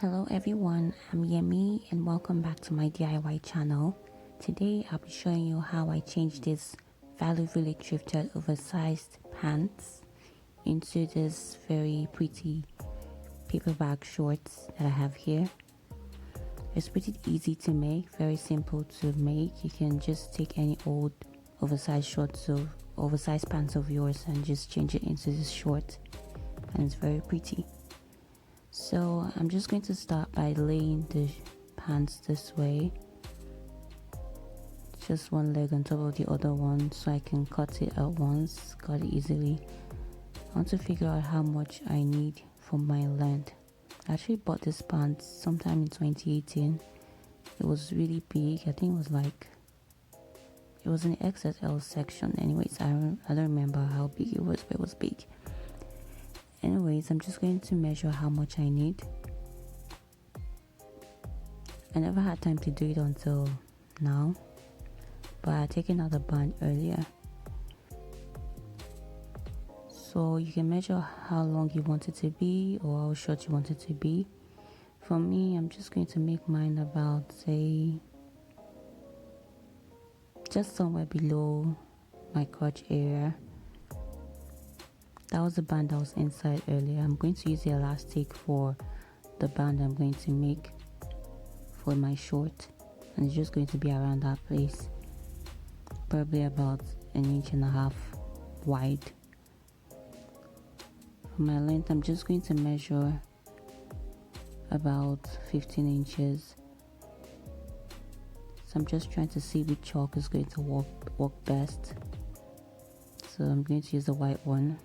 Hello everyone, I'm Yemi and welcome back to my DIY channel. Today I'll be showing you how I changed this value really thrifted oversized pants into this very pretty paperback shorts that I have here. It's pretty easy to make, very simple to make. You can just take any old oversized oversized pants of yours and just change it into this short, and it's very pretty. So I'm just going to start by laying the pants this way, just one leg on top of the other one, so I can cut it at once, cut it easily. I want to figure out how much I need for my length. I actually bought this pants sometime in 2018. It was really big. I think it was in the XXL section. Anyways, I don't remember how big it was, but it was big. Anyways, I'm just going to measure how much I need. I never had time to do it until now, but I had taken out the band earlier. So you can measure how long you want it to be or how short you want it to be. For me, I'm just going to make mine about, say, just somewhere below my crotch area. That was the band that was inside earlier. I'm going to use the elastic for the band I'm going to make for my short, and it's just going to be around that place, probably about 1.5 inches wide. For my length, I'm just going to measure about 15 inches. So I'm just trying to see which chalk is going to work best. So I'm going to use the white one.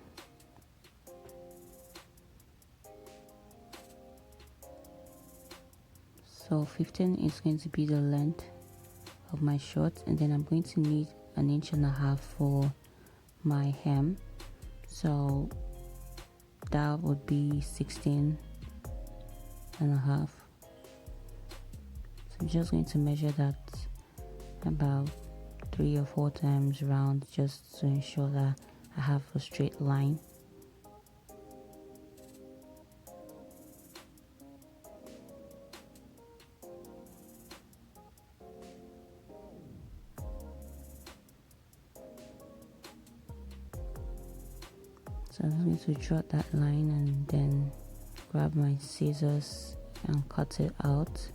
So 15 is going to be the length of my short, and then I'm going to need 1.5 inches for my hem. So that would be 16.5. So I'm just going to measure that about 3 or 4 times round, just to ensure that I have a straight line. So I'm going to draw that line and then grab my scissors and cut it out.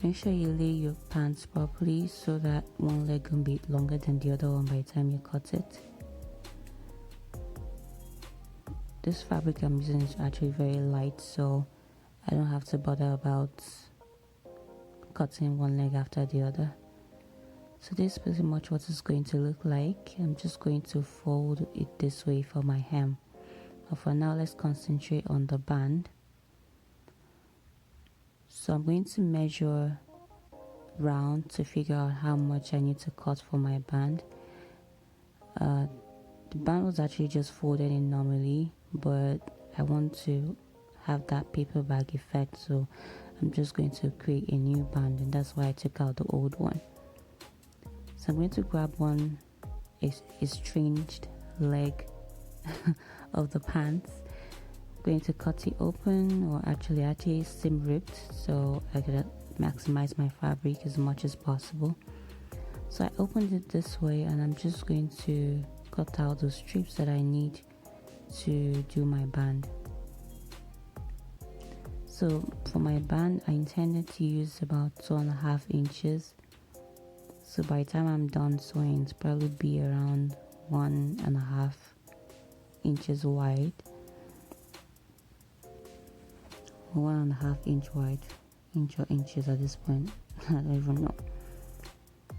Make sure you lay your pants properly so that one leg can be longer than the other one by the time you cut it. This fabric I'm using is actually very light, so I don't have to bother about cutting one leg after the other. So this is pretty much what it's going to look like. I'm just going to fold it this way for my hem. But for now, let's concentrate on the band. So I'm going to measure round to figure out how much I need to cut for my band. The band was actually just folded in normally, but I want to have that paper bag effect, so I'm just going to create a new band, and that's why I took out the old one. So I'm going to grab one estranged leg of the pants. I'm going to cut it open, or actually seam ripped, so I could maximize my fabric as much as possible. So I opened it this way, and I'm just going to cut out the strips that I need to do my band. So for my band, I intended to use about 2.5 inches. So by the time I'm done sewing, it's probably be around 1.5 inches wide. 1.5 inch wide, inch or inches at this point. I don't even know.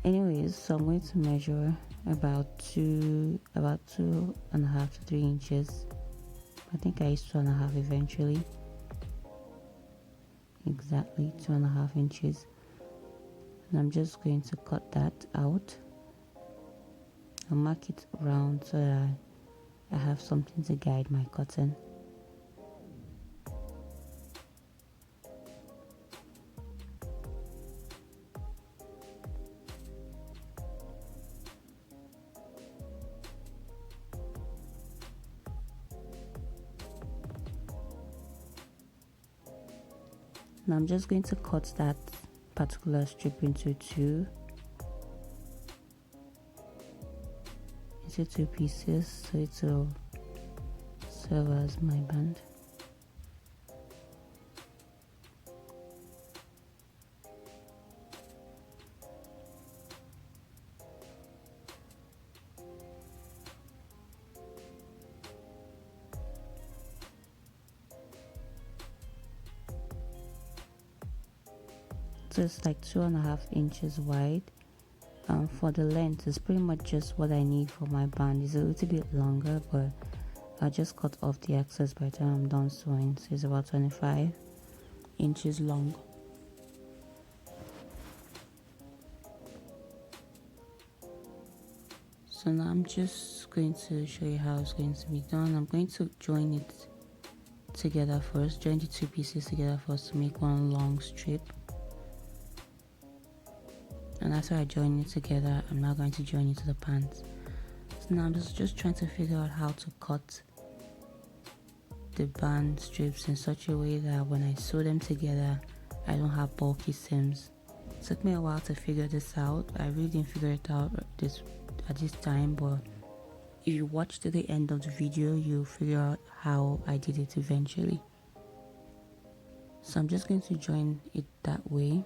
Anyways, so I'm going to measure about 2.5 to 3 inches. I think I used 2.5 eventually. Exactly 2.5 inches. And I'm just going to cut that out. I'll mark it round so that I have something to guide my cutting. Now I'm just going to cut that particular strip into two pieces, so it will serve as my band. So it's like 2.5 inches wide. For the length, it's pretty much just what I need for my band. It's a little bit longer, but I'll just cut off the excess by the time I'm done sewing. So it's about 25 inches long. So now I'm just going to show you how it's going to be done. I'm going to join it together first, join the two pieces together first to make one long strip. And after I join it together, I'm now going to join it to the pants. So now I'm just trying to figure out how to cut the band strips in such a way that when I sew them together, I don't have bulky seams. It took me a while to figure this out. I really didn't figure it out at this time, but if you watch to the end of the video, you'll figure out how I did it eventually. So I'm just going to join it that way.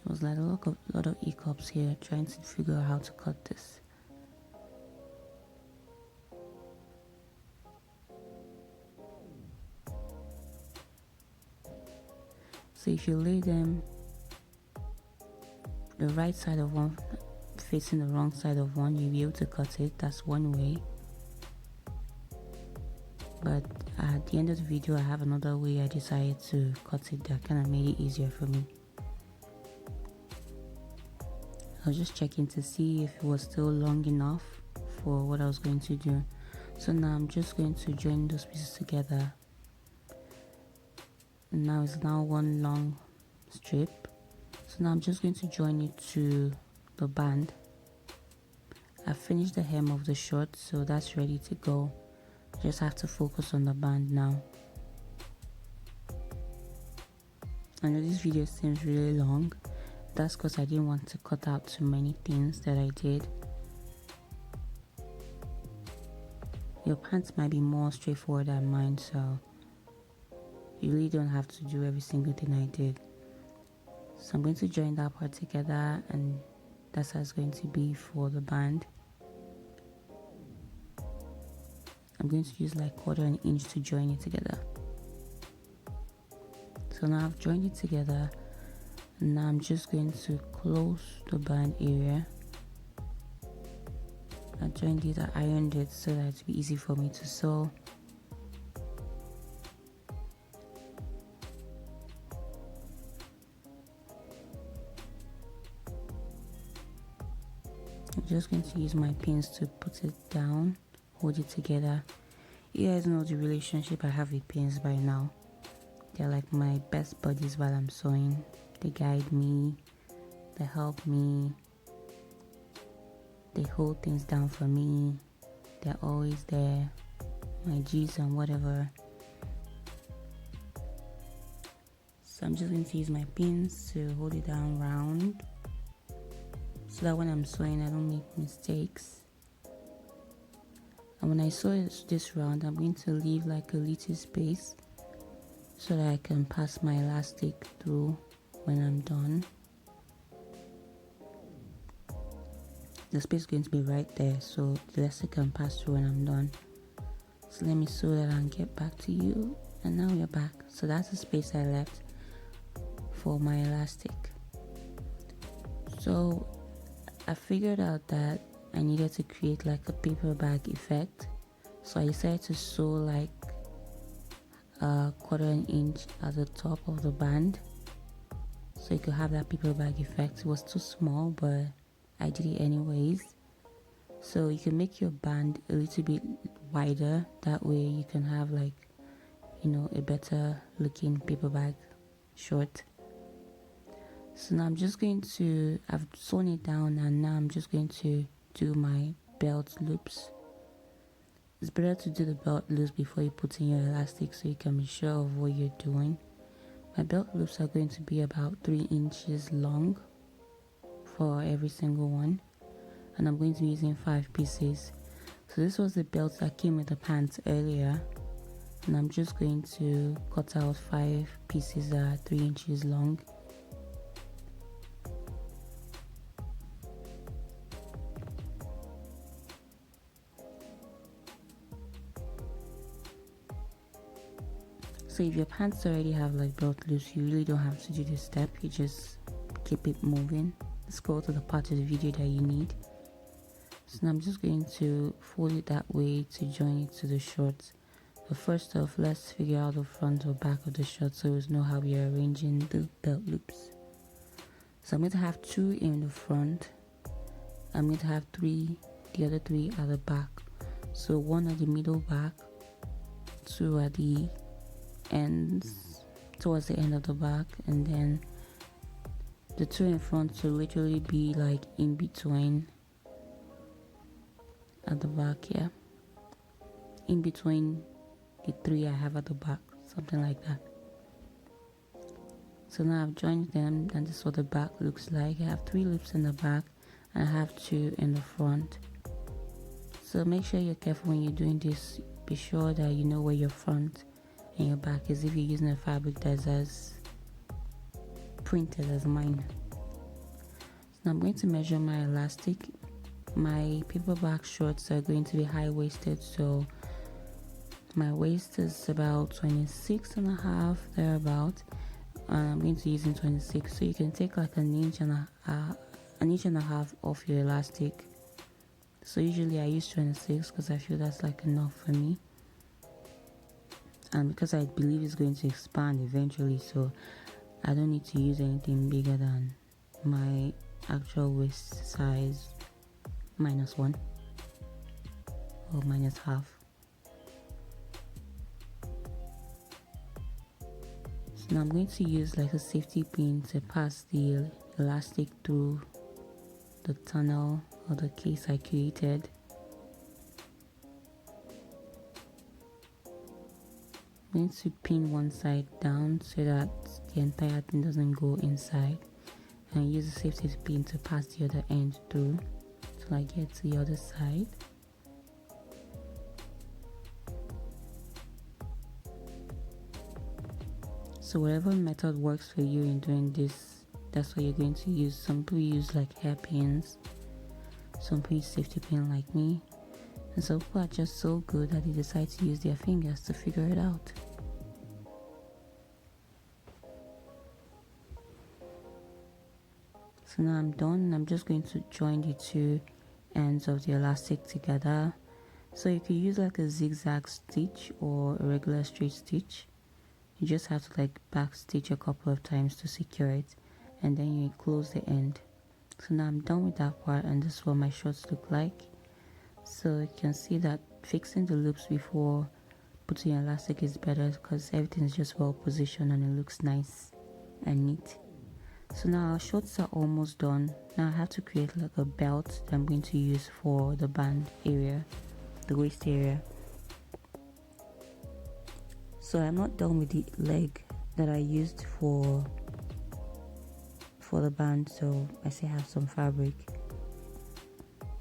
It was like a lot of hiccups here trying to figure out how to cut this. So if you lay them the right side of one facing the wrong side of one, you'll be able to cut it. That's one way. But at the end of the video, I have another way I decided to cut it that kind of made it easier for me. I was just checking to see if it was still long enough for what I was going to do. So now I'm just going to join those pieces together. And now it's now one long strip. So now I'm just going to join it to the band. I finished the hem of the short, so that's ready to go. Just have to focus on the band now. I know this video seems really long. That's because I didn't want to cut out too many things that I did. Your pants might be more straightforward than mine, so you really don't have to do every single thing I did. So I'm going to join that part together, and that's how it's going to be for the band. I'm going to use like 1/4 inch to join it together. So now I've joined it together. Now I'm just going to close the band area. I joined it, I ironed it so that it'd be easy for me to sew. I'm just going to use my pins to put it down, hold it together. You guys know the relationship I have with pins by now. They're like my best buddies while I'm sewing. They guide me, they help me, they hold things down for me, they're always there, my G's and whatever. So I'm just going to use my pins to hold it down round, so that when I'm sewing I don't make mistakes. And when I sew this round, I'm going to leave like a little space so that I can pass my elastic through when I'm done. The space is going to be right there, so the elastic can pass through when I'm done. So let me sew that and get back to you. And now we're back. So that's the space I left for my elastic. So I figured out that I needed to create like a paper bag effect. So I decided to sew like a 1/4 inch at the top of the band, so you could have that paper bag effect. It was too small, but I did it anyways. So you can make your band a little bit wider, that way you can have like, you know, a better looking paper bag short. So now I've sewn it down, and now I'm just going to do my belt loops. It's better to do the belt loops before you put in your elastic so you can be sure of what you're doing. My belt loops are going to be about 3 inches long for every single one, and I'm going to be using 5 pieces. So this was the belt that came with the pants earlier, and I'm just going to cut out 5 pieces that are 3 inches long. So if your pants already have like belt loops, you really don't have to do this step. You just keep it moving. Let's go to the part of the video that you need. So now I'm just going to fold it that way to join it to the shorts. But first off, let's figure out the front or back of the short so we know how we are arranging the belt loops. So I'm going to have 2 in the front. I'm going to have 3, the other 3 at the back. So 1 at the middle back, 2 at the ends towards the end of the back, and then the 2 in front will literally be like in between at the back, yeah, in between the 3 I have at the back, something like that. So now I've joined them, and this is what the back looks like. I have 3 loops in the back and I have 2 in the front. So make sure you're careful when you're doing this. Be sure that you know where your front and your back is if you're using a fabric that's as printed as mine. So now I'm going to measure my elastic. My paperback shorts are going to be high-waisted, so my waist is about 26 and a half, thereabout. I'm going to use in 26, so you can take like an inch and a half off your elastic. So usually I use 26 because I feel that's like enough for me, and because I believe it's going to expand eventually, so I don't need to use anything bigger than my actual waist size -1 or -half. So now I'm going to use like a safety pin to pass the elastic through the tunnel or the case I created. I'm going to pin one side down so that the entire thing doesn't go inside, and use the safety pin to pass the other end through till I get to the other side. So whatever method works for you in doing this, that's what you're going to use. Some people use like hairpins, some people use safety pin like me, and some people are just so good that they decide to use their fingers to figure it out. So now I'm done. I'm just going to join the 2 ends of the elastic together. So you can use like a zigzag stitch or a regular straight stitch. You just have to like back stitch a couple of times to secure it, and then you close the end. So now I'm done with that part, and this is what my shorts look like. So you can see that fixing the loops before putting elastic is better because everything is just well positioned and it looks nice and neat. So now our shorts are almost done. Now I have to create like a belt that I'm going to use for the band area, the waist area. So I'm not done with the leg that I used for the band, so I still have some fabric.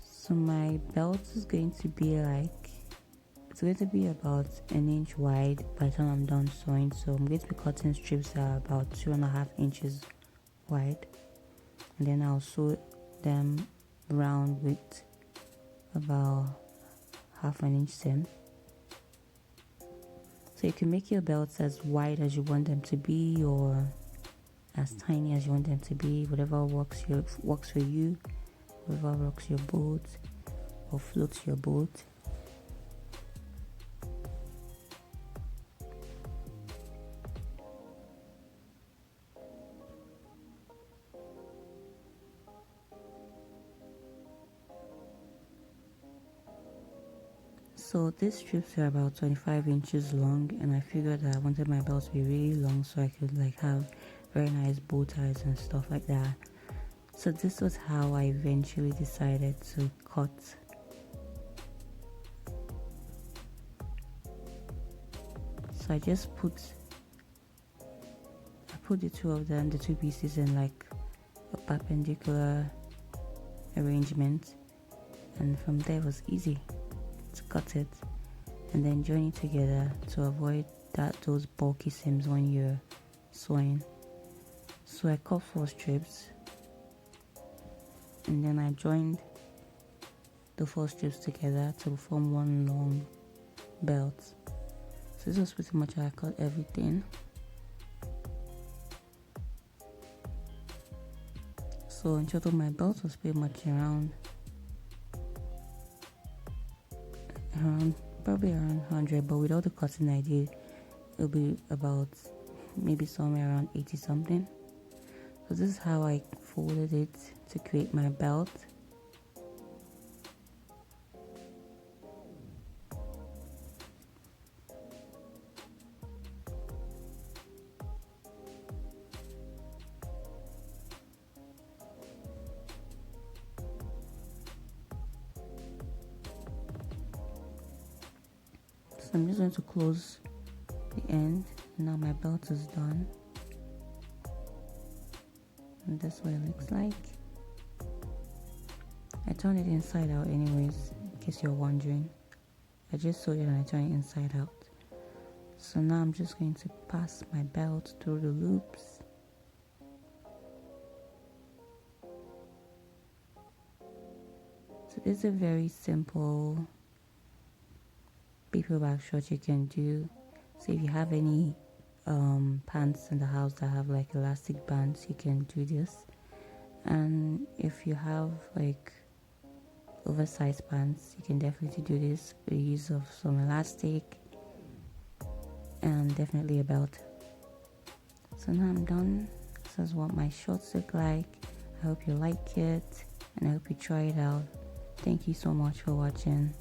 So my belt is going to be about 1 inch wide by the time I'm done sewing. So I'm going to be cutting strips that are about 2.5 inches wide, and then I'll sew them round with about 1/2 inch seam. So you can make your belts as wide as you want them to be, or as tiny as you want them to be, whatever works for you, whatever rocks your boat or floats your boat. So these strips are about 25 inches long, and I figured that I wanted my belt to be really long so I could like have very nice bow ties and stuff like that. So this was how I eventually decided to cut. So I just put the two of them, the two pieces, in like a perpendicular arrangement, and from there it was easy to cut it and then join it together to avoid those bulky seams when you're sewing. So I cut 4 strips and then I joined the 4 strips together to form one long belt. So this was pretty much how I cut everything. So in total my belt was pretty much around probably around 100, but with all the cutting I did, it'll be about maybe somewhere around 80 something. So this is how I folded it to create my belt. So I'm just going to close the end. Now my belt is done. And that's what it looks like. I turned it inside out anyways, in case you're wondering. I just sewed it and I turned it inside out. So now I'm just going to pass my belt through the loops. So this is a very simple paperback short you can do. So if you have any pants in the house that have like elastic bands, you can do this. And if you have like oversized pants, you can definitely do this with the use of some elastic and definitely a belt. So now I'm done. This is what my shorts look like. I hope you like it and I hope you try it out. Thank you so much for watching.